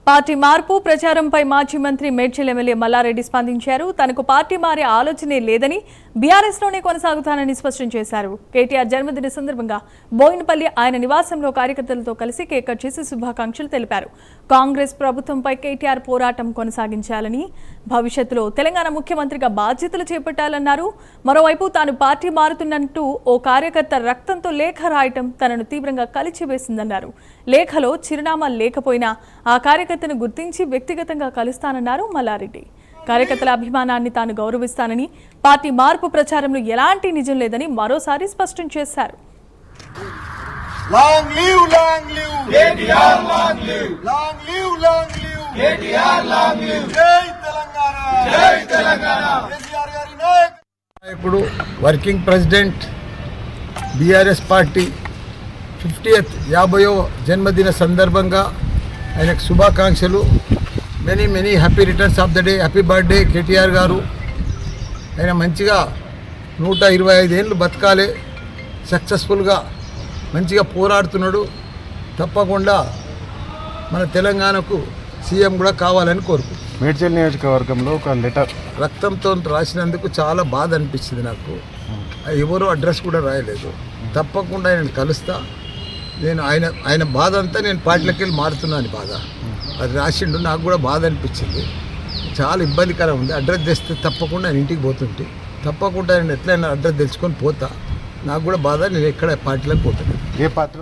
Party మార్పు ప్రచారంపై మాజీ మంత్రి మేడ్చల్ ఎమ్మెల్యే మల్లారెడ్డి స్పందించారు. తనకు పార్టీ మారే ఆలోచనే లేదని, బీఆర్ఎస్లోనే కొనసాగుతానని స్పష్టం చేశారు. కేటీఆర్ జన్మదిన సందర్భంగా బోయినపల్లి ఆయన నివాసంలో కార్యకర్తలతో కలిసి కేక్ కట్ చేసి శుభాకాంక్షలు తెలిపారు. కాంగ్రెస్ ప్రభుత్వంపై కేటీఆర్ పోరాటం కొనసాగించాలని, భవిష్యత్తులో తెలంగాణ ముఖ్యమంత్రిగా బాధ్యతలు చేపట్టాలన్నారు. మరోవైపు తాను పార్టీ మారుతున్నట్టు ఓ కార్యకర్త రక్తంతో లేఖ రాయటం తనను తీవ్రంగా కలిచివేసిందన్నారు. లేఖలో చిరునామా లేకపోయినా ఆ కార్యకర్తను గుర్తించి వ్యక్తిగతంగా కలుస్తానన్నారు మల్లారెడ్డి. కార్యకర్తల అభిమానాన్ని తాను గౌరవిస్తానని, పార్టీ మార్పు ప్రచారంలో ఎలాంటి నిజం లేదని మరోసారి స్పష్టం చేశారు. ఇప్పుడు వర్కింగ్ ప్రెసిడెంట్ బీఆర్ఎస్ పార్టీ 50వ జన్మదిన సందర్భంగా ఆయనకు శుభాకాంక్షలు. Many happy returns of the day. Happy birthday KTR గారు. ఆయన మంచిగా 125 ఏళ్ళు బతకాలి, సక్సెస్ఫుల్గా మంచిగా పోరాడుతున్నాడు. తప్పకుండా మన తెలంగాణకు సీఎం కూడా కావాలని కోరుకుంటున్నాను. మేడ్చల్ నియోజకవర్గంలో ఒక లెటర్ రక్తంతో రాసినందుకు చాలా బాధ అనిపించింది నాకు. ఎవరో అడ్రస్ కూడా రాయలేదు. తప్పకుండా ఆయన కలుస్తా. నేను ఆయన బాధ అంతా నేను పార్టీలోకి వెళ్ళి మారుతున్నాను బాధ. అది రాసిండు, నాకు కూడా బాధ అనిపించింది. చాలా ఇబ్బందికరం ఉంది. అడ్రస్ తెస్తే తప్పకుండా ఆయన ఇంటికి పోతుంటే తప్పకుండా నేను ఎట్లయినా అడ్రస్ తెలుసుకొని పోతా. నాకు కూడా బాధ. నేను ఎక్కడ పార్టీలోకి పోతాను. ఏ పాత్ర